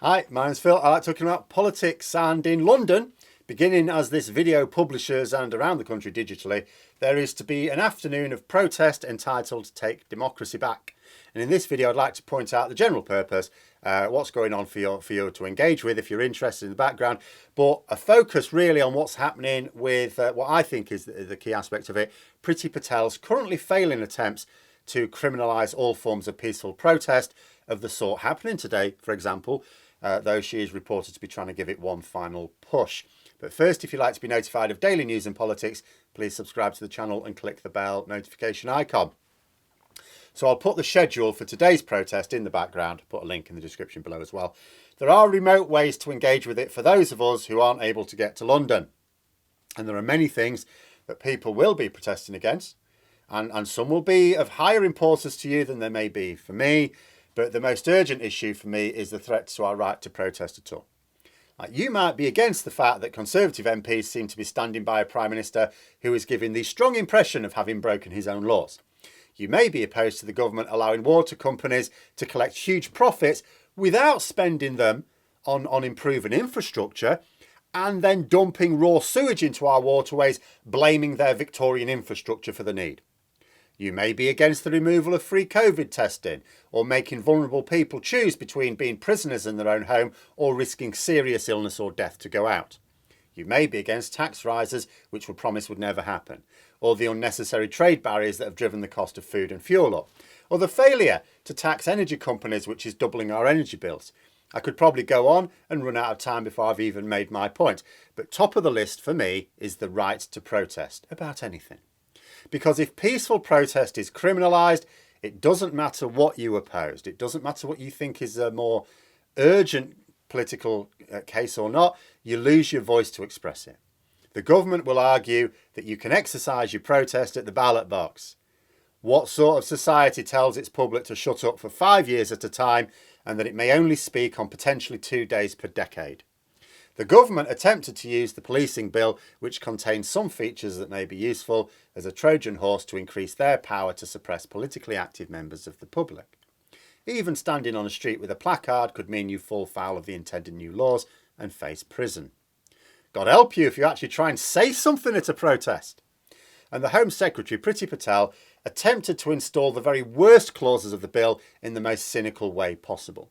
Hi, my name's Phil. I like talking about politics, and in London, beginning as this video publishes and around the country digitally, there is to be an afternoon of protest entitled Take Democracy Back. And in this video, I'd like to point out the general purpose, what's going on for you to engage with if you're interested in the background, but a focus really on what's happening with what I think is the key aspect of it, Priti Patel's currently failing attempts to criminalise all forms of peaceful protest of the sort happening today, for example, though she is reported to be trying to give it one final push. But first, if you'd like to be notified of daily news and politics, please subscribe to the channel and click the bell notification icon. So I'll put the schedule for today's protest in the background, put a link in the description below as well. There are remote ways to engage with it for those of us who aren't able to get to London. And there are many things that people will be protesting against, and some will be of higher importance to you than they may be for me. But the most urgent issue for me is the threat to our right to protest at all. You might be against the fact that Conservative MPs seem to be standing by a Prime Minister who is giving the strong impression of having broken his own laws. You may be opposed to the government allowing water companies to collect huge profits without spending them on improving infrastructure and then dumping raw sewage into our waterways, blaming their Victorian infrastructure for the need. You may be against the removal of free COVID testing or making vulnerable people choose between being prisoners in their own home or risking serious illness or death to go out. You may be against tax rises, which were promised would never happen, or the unnecessary trade barriers that have driven the cost of food and fuel up, or the failure to tax energy companies, which is doubling our energy bills. I could probably go on and run out of time before I've even made my point, but top of the list for me is the right to protest about anything. Because if peaceful protest is criminalised, it doesn't matter what you opposed. It doesn't matter what you think is a more urgent political case or not. You lose your voice to express it. The government will argue that you can exercise your protest at the ballot box. What sort of society tells its public to shut up for 5 years at a time and that it may only speak on potentially 2 days per decade? The government attempted to use the policing bill, which contains some features that may be useful, as a Trojan horse to increase their power to suppress politically active members of the public. Even standing on a street with a placard could mean you fall foul of the intended new laws and face prison. God help you if you actually try and say something at a protest. And the Home Secretary, Priti Patel, attempted to install the very worst clauses of the bill in the most cynical way possible.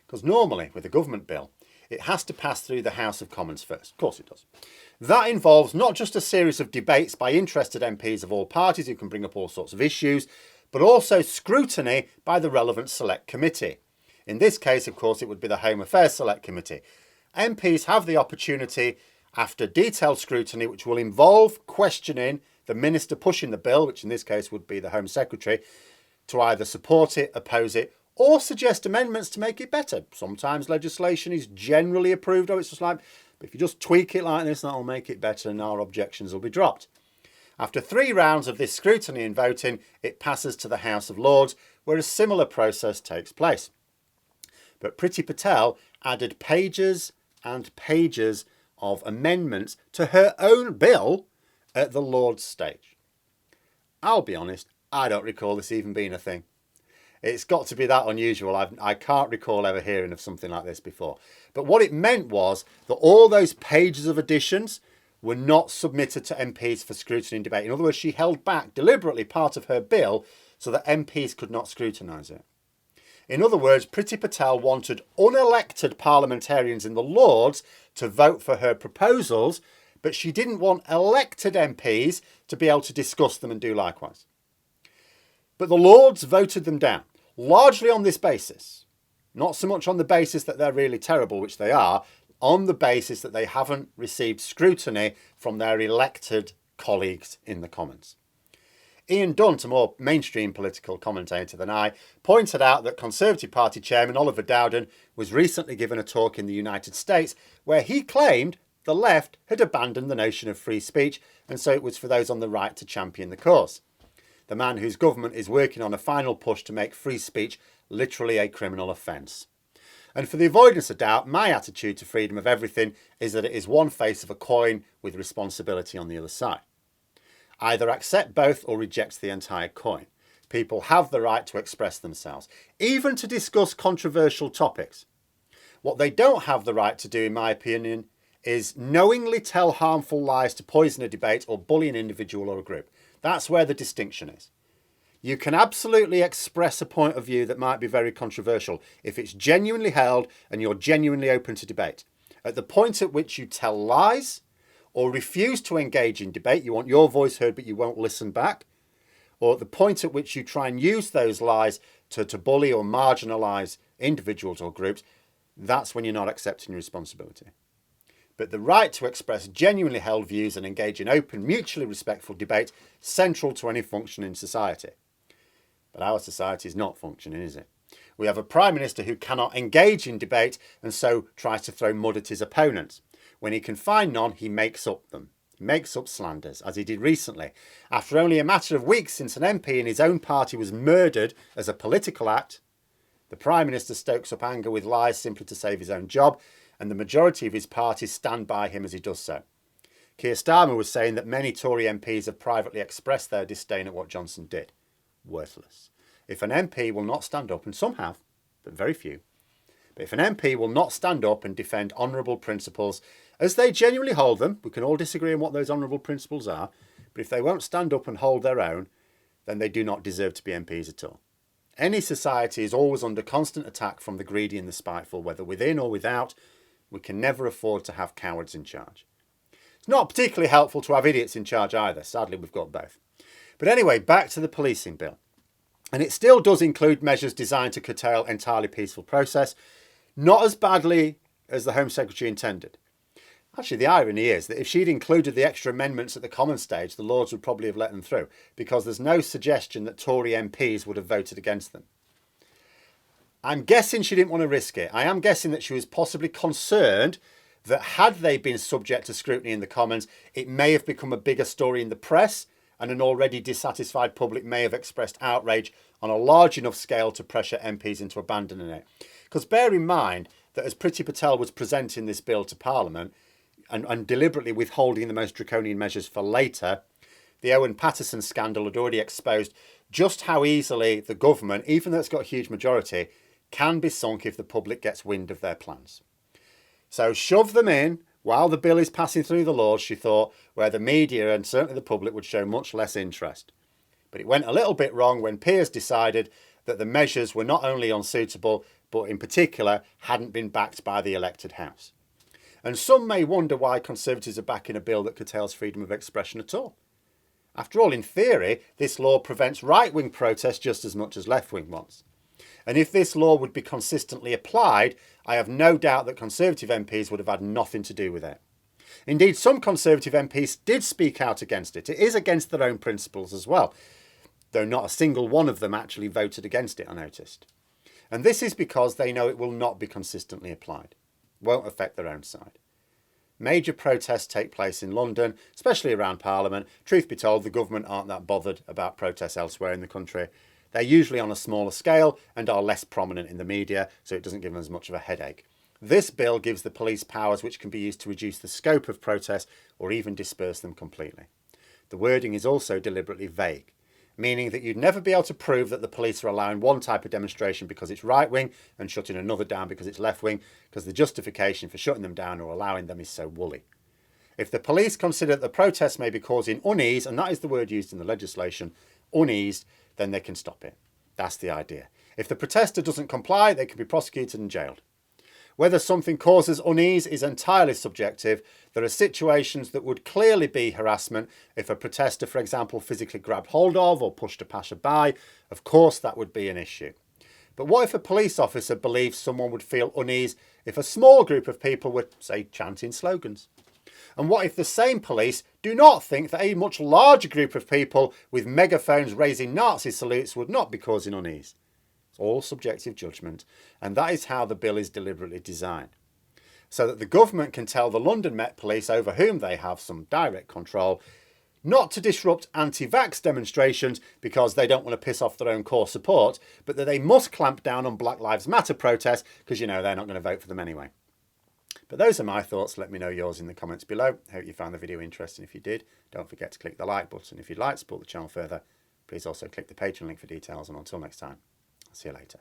Because normally, with a government bill, it has to pass through the House of Commons first. Of course it does. That involves not just a series of debates by interested MPs of all parties who can bring up all sorts of issues, but also scrutiny by the relevant select committee. In this case, of course, it would be the Home Affairs Select Committee. MPs have the opportunity, after detailed scrutiny, which will involve questioning the minister pushing the bill, which in this case would be the Home Secretary, to either support it, oppose it, or suggest amendments to make it better. Sometimes legislation is generally approved of. It's just like, if you just tweak it like this, that'll make it better and our objections will be dropped. After 3 rounds of this scrutiny and voting, it passes to the House of Lords, where a similar process takes place. But Priti Patel added pages and pages of amendments to her own bill at the Lords stage. I'll be honest, I don't recall this even being a thing. It's got to be that unusual. I can't recall ever hearing of something like this before. But what it meant was that all those pages of additions were not submitted to MPs for scrutiny and debate. In other words, she held back deliberately part of her bill so that MPs could not scrutinise it. In other words, Priti Patel wanted unelected parliamentarians in the Lords to vote for her proposals, but she didn't want elected MPs to be able to discuss them and do likewise. But the Lords voted them down, largely on this basis. Not so much on the basis that they're really terrible, which they are, on the basis that they haven't received scrutiny from their elected colleagues in the Commons. Ian Dunt, a more mainstream political commentator than I, pointed out that Conservative Party Chairman Oliver Dowden was recently given a talk in the United States where he claimed the left had abandoned the notion of free speech, and so it was for those on the right to champion the cause. The man whose government is working on a final push to make free speech literally a criminal offence. And for the avoidance of doubt, my attitude to freedom of everything is that it is one face of a coin with responsibility on the other side. Either accept both or reject the entire coin. People have the right to express themselves, even to discuss controversial topics. What they don't have the right to do, in my opinion, is knowingly tell harmful lies to poison a debate or bully an individual or a group. That's where the distinction is. You can absolutely express a point of view that might be very controversial if it's genuinely held and you're genuinely open to debate. At the point at which you tell lies or refuse to engage in debate, you want your voice heard but you won't listen back, or at the point at which you try and use those lies to bully or marginalise individuals or groups, that's when you're not accepting responsibility. But the right to express genuinely held views and engage in open, mutually respectful debate, central to any functioning society. But our society is not functioning, is it? We have a Prime Minister who cannot engage in debate and so tries to throw mud at his opponents. When he can find none, he makes up them. He makes up slanders, as he did recently. After only a matter of weeks since an MP in his own party was murdered as a political act, the Prime Minister stokes up anger with lies simply to save his own job, and the majority of his party stand by him as he does so. Keir Starmer was saying that many Tory MPs have privately expressed their disdain at what Johnson did. Worthless. If an MP will not stand up, and some have, but very few, but if an MP will not stand up and defend honourable principles as they genuinely hold them, we can all disagree on what those honourable principles are, but if they won't stand up and hold their own, then they do not deserve to be MPs at all. Any society is always under constant attack from the greedy and the spiteful, whether within or without. We can never afford to have cowards in charge. It's not particularly helpful to have idiots in charge either. Sadly, we've got both. But anyway, back to the policing bill. And it still does include measures designed to curtail entirely peaceful process, not as badly as the Home Secretary intended. Actually, the irony is that if she'd included the extra amendments at the Commons stage, the Lords would probably have let them through, because there's no suggestion that Tory MPs would have voted against them. I'm guessing she didn't want to risk it. I am guessing that she was possibly concerned that had they been subject to scrutiny in the Commons, it may have become a bigger story in the press, and an already dissatisfied public may have expressed outrage on a large enough scale to pressure MPs into abandoning it. Because bear in mind that as Priti Patel was presenting this bill to Parliament and deliberately withholding the most draconian measures for later, the Owen Paterson scandal had already exposed just how easily the government, even though it's got a huge majority, can be sunk if the public gets wind of their plans. So shove them in while the bill is passing through the Lords, she thought, where the media and certainly the public would show much less interest. But it went a little bit wrong when peers decided that the measures were not only unsuitable, but in particular hadn't been backed by the elected House. And some may wonder why Conservatives are backing a bill that curtails freedom of expression at all. After all, in theory, this law prevents right-wing protest just as much as left-wing ones. And if this law would be consistently applied, I have no doubt that Conservative MPs would have had nothing to do with it. Indeed, some Conservative MPs did speak out against it. It is against their own principles as well, though not a single one of them actually voted against it, I noticed. And this is because they know it will not be consistently applied. It won't affect their own side. Major protests take place in London, especially around Parliament. Truth be told, the government aren't that bothered about protests elsewhere in the country. They're usually on a smaller scale and are less prominent in the media, so it doesn't give them as much of a headache. This bill gives the police powers which can be used to reduce the scope of protests or even disperse them completely. The wording is also deliberately vague, meaning that you'd never be able to prove that the police are allowing one type of demonstration because it's right-wing and shutting another down because it's left-wing, because the justification for shutting them down or allowing them is so woolly. If the police consider that the protests may be causing unease, and that is the word used in the legislation, unease, then they can stop it. That's the idea. If the protester doesn't comply, they can be prosecuted and jailed. Whether something causes unease is entirely subjective. There are situations that would clearly be harassment if a protester, for example, physically grabbed hold of or pushed a passerby. Of course, that would be an issue. But what if a police officer believes someone would feel unease if a small group of people were, say, chanting slogans? And what if the same police do not think that a much larger group of people with megaphones raising Nazi salutes would not be causing unease? It's all subjective judgment, and that is how the bill is deliberately designed. So that the government can tell the London Met Police, over whom they have some direct control, not to disrupt anti-vax demonstrations because they don't want to piss off their own core support, but that they must clamp down on Black Lives Matter protests because, they're not going to vote for them anyway. But those are my thoughts. Let me know yours in the comments below. Hope you found the video interesting. If you did, don't forget to click the like button. If you'd like to support the channel further, please also click the Patreon link for details. And until next time, I'll see you later.